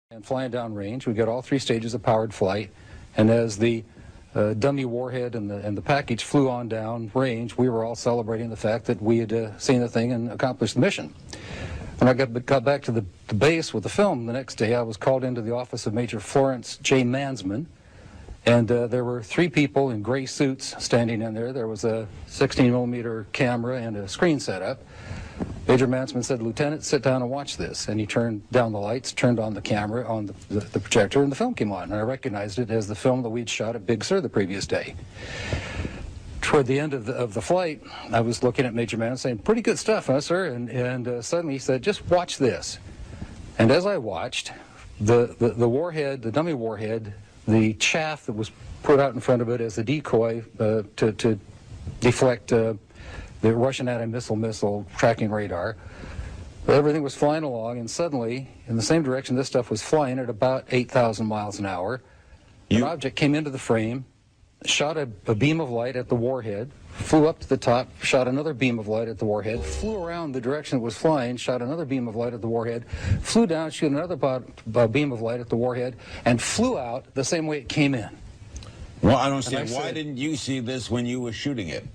And flying downrange, we got all three stages of powered flight, and as the dummy warhead and the package flew on down range, we were all celebrating the fact that we had seen the thing and accomplished the mission. When I got back to the base with the film the next day, I was called into the office of Major Florence J. Mansman, and there were three people in gray suits standing in there. There was a 16mm camera and a screen set up. Major Mansman said, "Lieutenant, sit down and watch this." And he turned down the lights, turned on the camera on the projector, and the film came on. And I recognized it as the film that we'd shot at Big Sur the previous day. Toward the end of the flight, I was looking at Major Mansman saying, "Pretty good stuff, huh, sir?" And suddenly he said, "Just watch this." And as I watched, the warhead, the dummy warhead, the chaff that was put out in front of it as a decoy to deflect the Russian anti-missile tracking radar. Everything was flying along, and suddenly, in the same direction this stuff was flying at about 8,000 miles an hour, an object came into the frame, shot a beam of light at the warhead, flew up to the top, shot another beam of light at the warhead, flew around the direction it was flying, shot another beam of light at the warhead, flew down, shot another beam of light at the warhead, and flew out the same way it came in. Well, I don't see. Why didn't you see this when you were shooting it?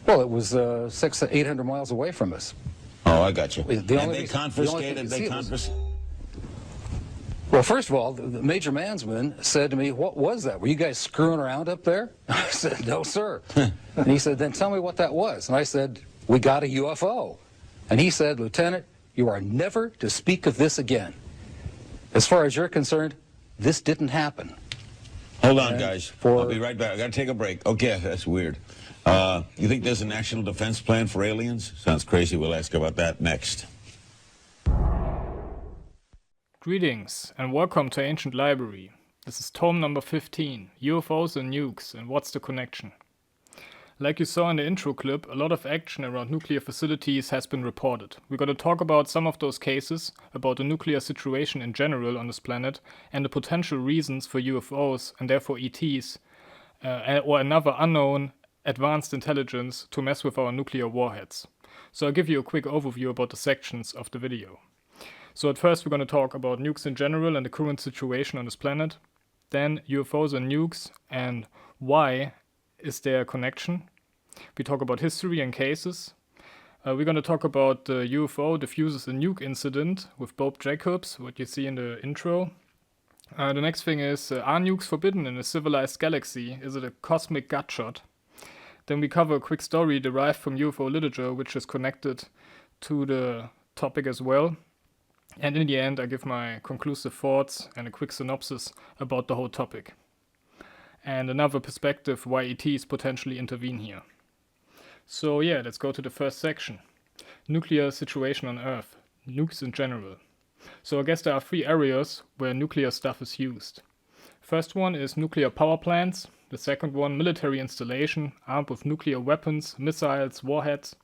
Well, it was 600-800 miles away from us. Oh, I got you. They confiscated. Well, first of all, the Major Mansman said to me, "What was that? Were you guys screwing around up there?" I said, "No, sir." And he said, "Then tell me what that was." And I said, "We got a UFO." And he said, "Lieutenant, you are never to speak of this again. As far as you're concerned, this didn't happen." Hold on, guys. I'll be right back. I got to take a break. Okay, that's weird. You think there's a national defense plan for aliens? Sounds crazy. We'll ask about that next. Greetings and welcome to Ancient Library. This is Tome number 15, UFOs and Nukes, and what's the connection? Like you saw in the intro clip, a lot of action around nuclear facilities has been reported. We're going to talk about some of those cases, about the nuclear situation in general on this planet, and the potential reasons for UFOs, and therefore ETs, or another unknown advanced intelligence to mess with our nuclear warheads. So I'll give you a quick overview about the sections of the video. So at first we're going to talk about nukes in general and the current situation on this planet. Then UFOs and nukes and why is there a connection. We talk about history and cases. We're going to talk about the UFO Defuses and nuke incident with Bob Jacobs, what you see in the intro. The next thing is, are nukes forbidden in a civilized galaxy? Is it a cosmic gutshot? Then we cover a quick story derived from UFO literature, which is connected to the topic as well. And in the end, I give my conclusive thoughts and a quick synopsis about the whole topic. And another perspective why ETs potentially intervene here. So yeah, let's go to the first section. Nuclear situation on Earth. Nukes in general. So I guess there are three areas where nuclear stuff is used. First one is nuclear power plants. The second one, military installation armed with nuclear weapons, missiles, warheads.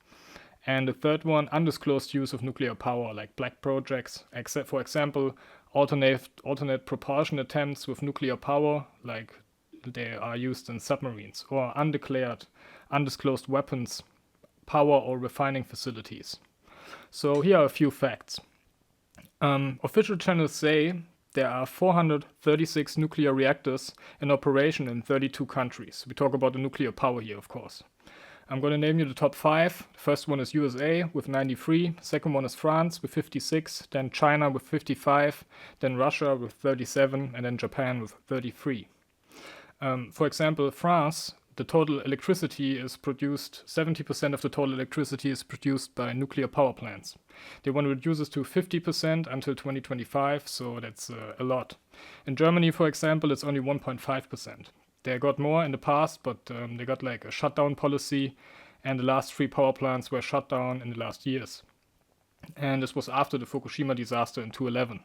And the third one, undisclosed use of nuclear power, like black projects, except for example, alternate propulsion attempts with nuclear power, like they are used in submarines, or undeclared, undisclosed weapons, power or refining facilities. So here are a few facts. Official channels say there are 436 nuclear reactors in operation in 32 countries. We talk about the nuclear power here, of course. I'm going to name you the top 5. The first one is USA with 93, second one is France with 56, then China with 55, then Russia with 37, and then Japan with 33. For example, France, the total electricity is produced, 70% of the total electricity is produced by nuclear power plants. They want to reduce this to 50% until 2025, so that's a lot. In Germany, for example, it's only 1.5%. They got more in the past, but they got like a shutdown policy, and the last 3 power plants were shut down in the last years. And this was after the Fukushima disaster in 2011.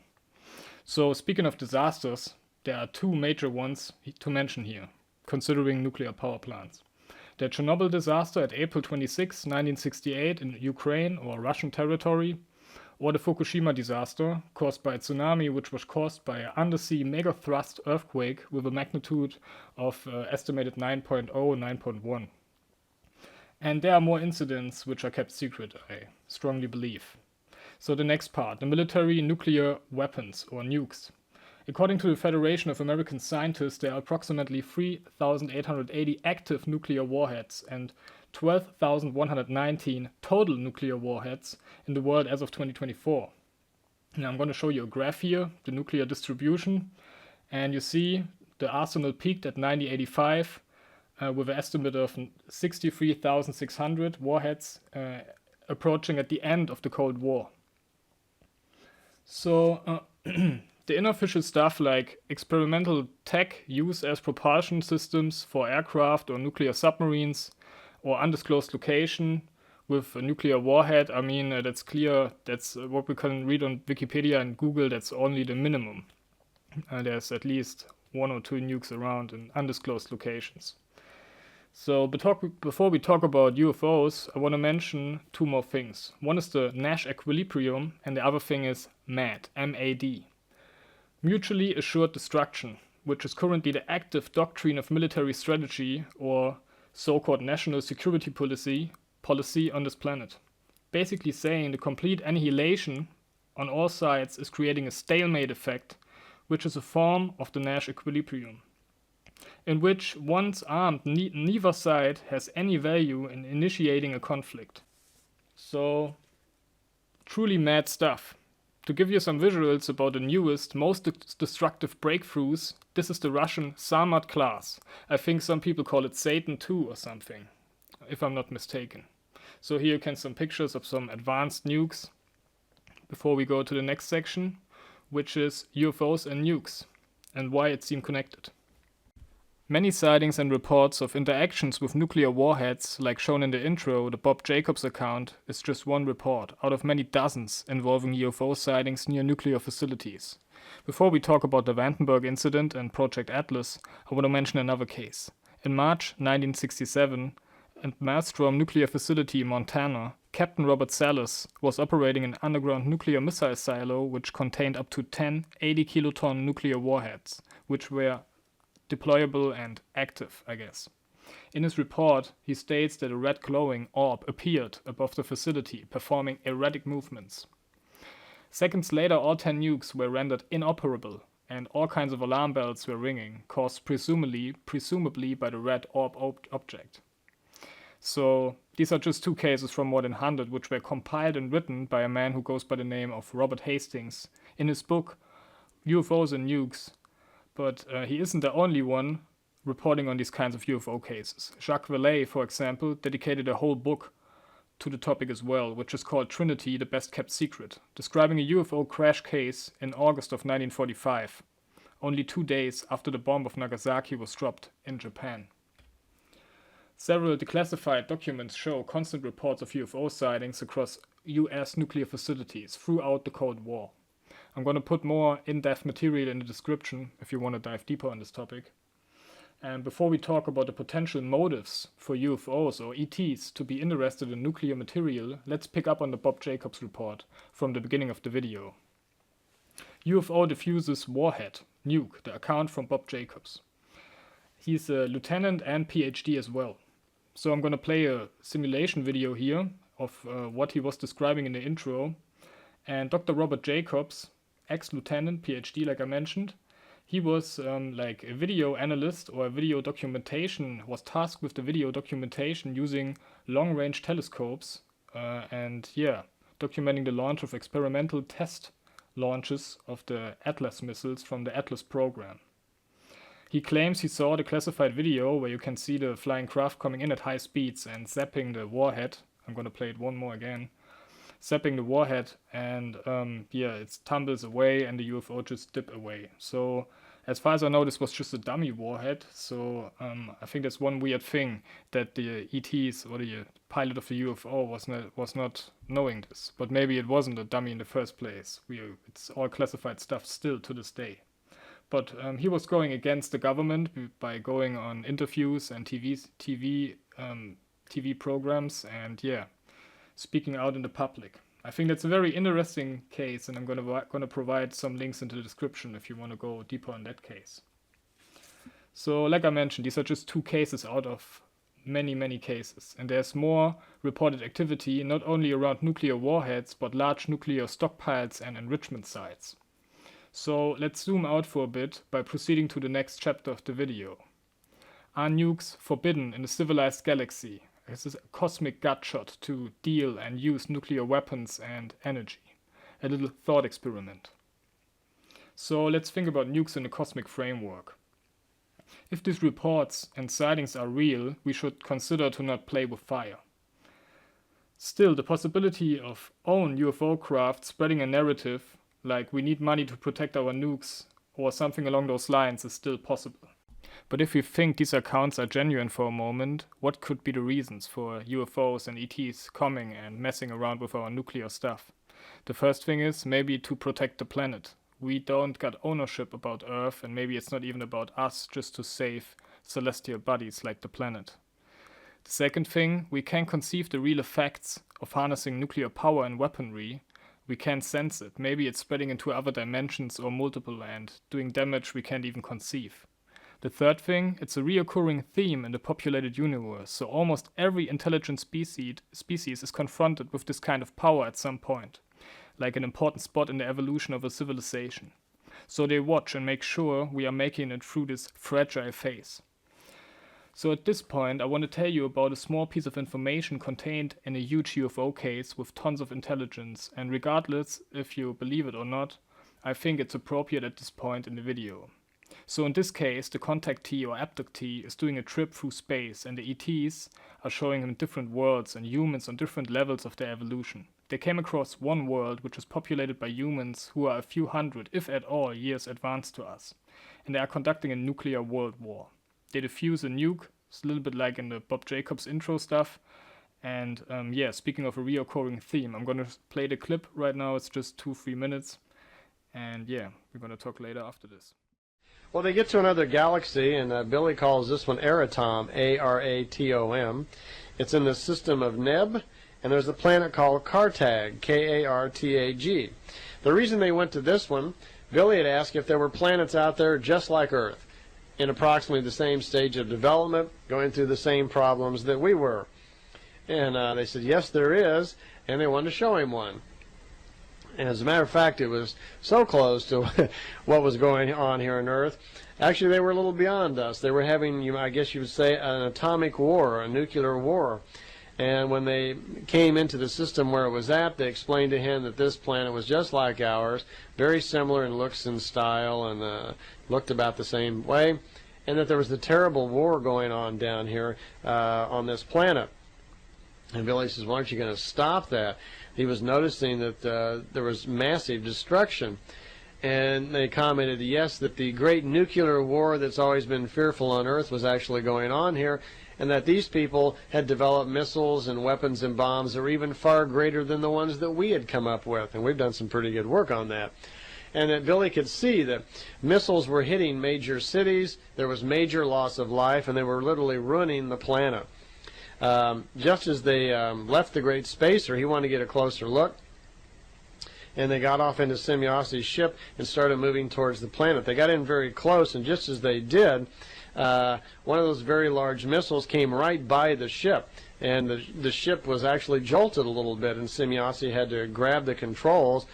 So speaking of disasters, there are 2 major ones to mention here, considering nuclear power plants. The Chernobyl disaster at April 26, 1968 in Ukraine or Russian territory, or the Fukushima disaster caused by a tsunami which was caused by an undersea megathrust earthquake with a magnitude of estimated 9.0, 9.1. And there are more incidents which are kept secret, I strongly believe. So the next part, the military nuclear weapons or nukes. According to the Federation of American Scientists, there are approximately 3,880 active nuclear warheads and 12,119 total nuclear warheads in the world as of 2024. Now I'm going to show you a graph here, the nuclear distribution, and you see the arsenal peaked at 1985 with an estimate of 63,600 warheads approaching at the end of the Cold War. So the unofficial stuff like experimental tech used as propulsion systems for aircraft or nuclear submarines or undisclosed location with a nuclear warhead, I mean, that's clear. That's what we can read on Wikipedia and Google. That's only the minimum. There's at least 1 or 2 nukes around in undisclosed locations. So before we talk about UFOs, I want to mention 2 more things. One is the Nash equilibrium, and the other thing is MAD, M-A-D. Mutually assured destruction, which is currently the active doctrine of military strategy or so-called national security policy on this planet. Basically saying the complete annihilation on all sides is creating a stalemate effect, which is a form of the Nash equilibrium, in which once armed, neither side has any value in initiating a conflict. So, truly mad stuff. To give you some visuals about the newest, most destructive breakthroughs, this is the Russian Samad class. I think some people call it Satan 2 or something, if I'm not mistaken. So here you can see some pictures of some advanced nukes before we go to the next section, which is UFOs and nukes and why it seemed connected. Many sightings and reports of interactions with nuclear warheads, like shown in the intro, the Bob Jacobs account, is just one report out of many dozens involving UFO sightings near nuclear facilities. Before we talk about the Vandenberg incident and Project Atlas, I want to mention another case. In March 1967, at Maelstrom nuclear facility in Montana, Captain Robert Salas was operating an underground nuclear missile silo which contained up to 10 80-kiloton nuclear warheads, which were deployable and active, I guess. In his report, he states that a red glowing orb appeared above the facility, performing erratic movements. Seconds later, all 10 nukes were rendered inoperable, and all kinds of alarm bells were ringing, caused presumably by the red orb object. So, these are just 2 cases from more than 100, which were compiled and written by a man who goes by the name of Robert Hastings in his book, UFOs and Nukes. But he isn't the only one reporting on these kinds of UFO cases. Jacques Vallée, for example, dedicated a whole book to the topic as well, which is called Trinity, the Best Kept Secret, describing a UFO crash case in August of 1945, only 2 days after the bomb of Nagasaki was dropped in Japan. Several declassified documents show constant reports of UFO sightings across US nuclear facilities throughout the Cold War. I'm going to put more in-depth material in the description if you want to dive deeper on this topic. And before we talk about the potential motives for UFOs or ETs to be interested in nuclear material, let's pick up on the Bob Jacobs report from the beginning of the video. UFO Defuses Warhead, Nuke, the account from Bob Jacobs. He's a lieutenant and PhD as well. So I'm going to play a simulation video here of what he was describing in the intro. And Dr. Robert Jacobs, ex-lieutenant, PhD like I mentioned, he was like a video analyst or a video documentation, was tasked with the video documentation using long-range telescopes and documenting the launch of experimental test launches of the Atlas missiles from the Atlas program. He claims he saw the classified video where you can see the flying craft coming in at high speeds and zapping the warhead. I'm going to play it one more again. Zapping the warhead and it tumbles away and the UFO just dip away. So as far as I know, this was just a dummy warhead. So I think that's one weird thing, that the ETs or the pilot of the UFO was not knowing this. But maybe it wasn't a dummy in the first place. It's all classified stuff still to this day. But he was going against the government by going on interviews and TV programs and speaking out in the public. I think that's a very interesting case, and I'm going to provide some links in the description if you want to go deeper on that case. So, like I mentioned, these are just 2 cases out of many cases, and there's more reported activity not only around nuclear warheads but large nuclear stockpiles and enrichment sites. So let's zoom out for a bit by proceeding to the next chapter of the video. Are nukes forbidden in a civilized galaxy? Is this a cosmic gutshot to deal and use nuclear weapons and energy? A little thought experiment. So let's think about nukes in a cosmic framework. If these reports and sightings are real, we should consider to not play with fire. Still, the possibility of own UFO craft spreading a narrative like we need money to protect our nukes or something along those lines is still possible. But if we think these accounts are genuine for a moment, what could be the reasons for UFOs and ETs coming and messing around with our nuclear stuff? The first thing is maybe to protect the planet. We don't got ownership about Earth, and maybe it's not even about us, just to save celestial bodies like the planet. The second thing, we can conceive the real effects of harnessing nuclear power and weaponry. We can sense it. Maybe it's spreading into other dimensions or multiple and doing damage we can't even conceive. The third thing, it's a reoccurring theme in the populated universe, so almost every intelligent species is confronted with this kind of power at some point, like an important spot in the evolution of a civilization. So they watch and make sure we are making it through this fragile phase. So at this point, I want to tell you about a small piece of information contained in a huge UFO case with tons of intelligence, and regardless if you believe it or not, I think it's appropriate at this point in the video. So in this case, the contactee or abductee is doing a trip through space, and the ETs are showing him different worlds and humans on different levels of their evolution. They came across one world which is populated by humans who are a few hundred, if at all, years advanced to us, and they are conducting a nuclear world war. They defuse a nuke, it's a little bit like in the Bob Jacobs intro stuff, and speaking of a reoccurring theme, I'm going to play the clip right now. It's just 2-3 minutes, and we're going to talk later after this. Well, they get to another galaxy, and Billy calls this one Aratom, A-R-A-T-O-M. It's in the system of Neb, and there's a planet called Kartag, K-A-R-T-A-G. The reason they went to this one, Billy had asked if there were planets out there just like Earth, in approximately the same stage of development, going through the same problems that we were. And they said, yes, there is, and they wanted to show him one. And as a matter of fact, it was so close to what was going on here on Earth. Actually, they were a little beyond us. They were having, I guess you would say, an atomic war, a nuclear war. And when they came into the system where it was at, they explained to him that this planet was just like ours, very similar in looks and style, and looked about the same way, and that there was a terrible war going on down here on this planet. And Billy says, why aren't you going to stop that? He was noticing that there was massive destruction. And they commented, yes, that the great nuclear war that's always been fearful on Earth was actually going on here, and that these people had developed missiles and weapons and bombs that were even far greater than the ones that we had come up with. And we've done some pretty good work on that. And that Billy could see that missiles were hitting major cities, there was major loss of life, and they were literally ruining the planet. Just as they left the Great Spacer, he wanted to get a closer look, and they got off into Semyossi's ship and started moving towards the planet. They got in very close, and just as they did, one of those very large missiles came right by the ship, and the ship was actually jolted a little bit, and Semyossi had to grab the controls.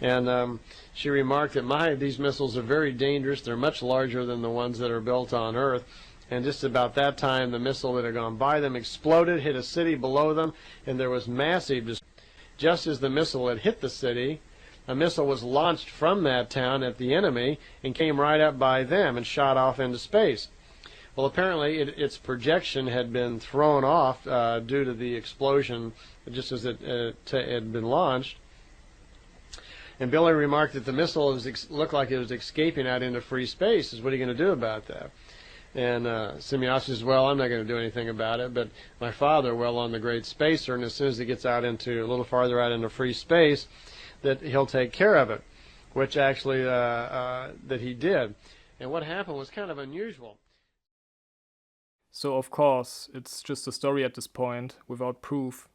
And she remarked that these missiles are very dangerous. They're much larger than the ones that are built on Earth. And just about that time, the missile that had gone by them exploded, hit a city below them, and there was massive destruction. Just as the missile had hit the city, a missile was launched from that town at the enemy and came right up by them and shot off into space. Well, apparently its projection had been thrown off due to the explosion just as it had been launched. And Billy remarked that the missile looked like it was escaping out into free space. What are you going to do about that? And Semyossi says, well, I'm not going to do anything about it, but my father, well, on the Great Spacer, and as soon as he gets out into a little farther out into free space, that he'll take care of it, which actually that he did. And what happened was kind of unusual. So of course, it's just a story at this point, without proof.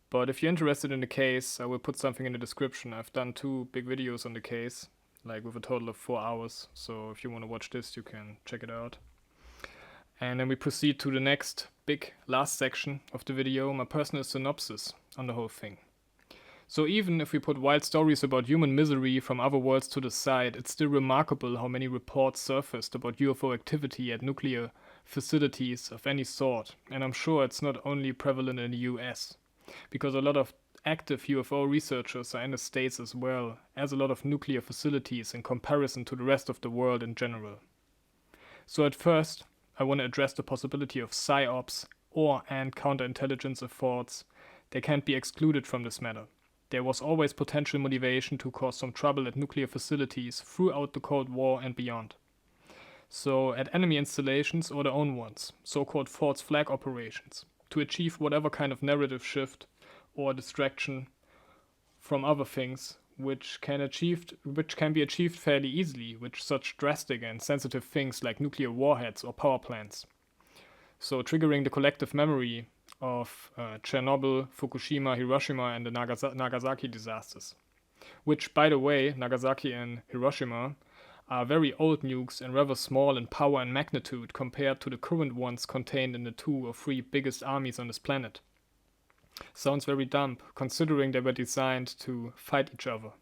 But if you're interested in the case, I will put something in the description. I've done 2 big videos on the case, like with a total of 4 hours. So if you want to watch this, you can check it out. And then we proceed to the next big last section of the video, my personal synopsis on the whole thing. So even if we put wild stories about human misery from other worlds to the side, it's still remarkable how many reports surfaced about UFO activity at nuclear facilities of any sort. And I'm sure it's not only prevalent in the US, because a lot of active UFO researchers are in the States as well, as a lot of nuclear facilities in comparison to the rest of the world in general. So at first, I want to address the possibility of PSYOPs and counterintelligence efforts. They can't be excluded from this matter. There was always potential motivation to cause some trouble at nuclear facilities throughout the Cold War and beyond. So at enemy installations or their own ones, so-called false flag operations, to achieve whatever kind of narrative shift or distraction from other things which can be achieved fairly easily with such drastic and sensitive things like nuclear warheads or power plants. So triggering the collective memory of Chernobyl, Fukushima, Hiroshima and the Nagasaki disasters. Which, by the way, Nagasaki and Hiroshima are very old nukes and rather small in power and magnitude compared to the current ones contained in the 2 or 3 biggest armies on this planet. Sounds very dumb, considering they were designed to fight each other.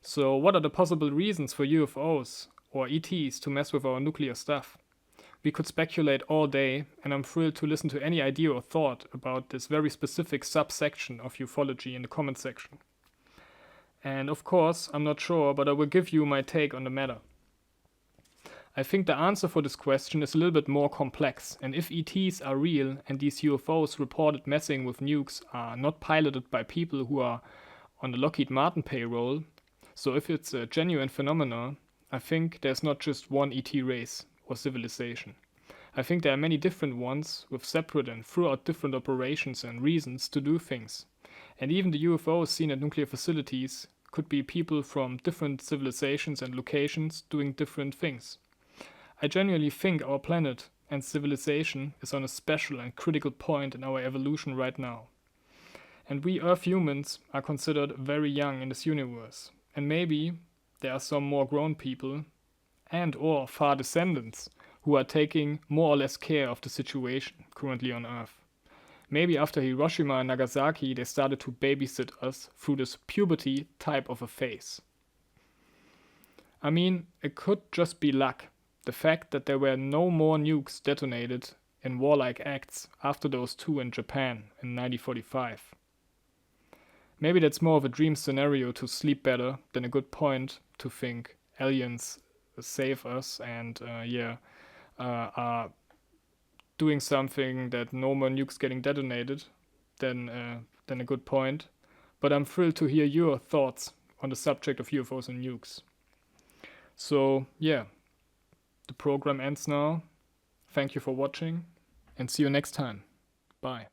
So what are the possible reasons for UFOs or ETs to mess with our nuclear stuff? We could speculate all day, and I'm thrilled to listen to any idea or thought about this very specific subsection of ufology in the comment section. And of course, I'm not sure, but I will give you my take on the matter. I think the answer for this question is a little bit more complex, and if ETs are real and these UFOs reported messing with nukes are not piloted by people who are on the Lockheed Martin payroll, so if it's a genuine phenomenon, I think there's not just one ET race or civilization. I think there are many different ones with separate and throughout different operations and reasons to do things. And even the UFOs seen at nuclear facilities could be people from different civilizations and locations doing different things. I genuinely think our planet and civilization is on a special and critical point in our evolution right now. And we Earth humans are considered very young in this universe. And maybe there are some more grown people and or far descendants who are taking more or less care of the situation currently on Earth. Maybe after Hiroshima and Nagasaki they started to babysit us through this puberty type of a phase. I mean, it could just be luck. The fact that there were no more nukes detonated in warlike acts after those 2 in Japan in 1945. Maybe that's more of a dream scenario to sleep better than a good point to think aliens save us and are doing something that no more nukes getting detonated than a good point. But I'm thrilled to hear your thoughts on the subject of UFOs and nukes. So yeah, the program ends now. Thank you for watching and see you next time. Bye.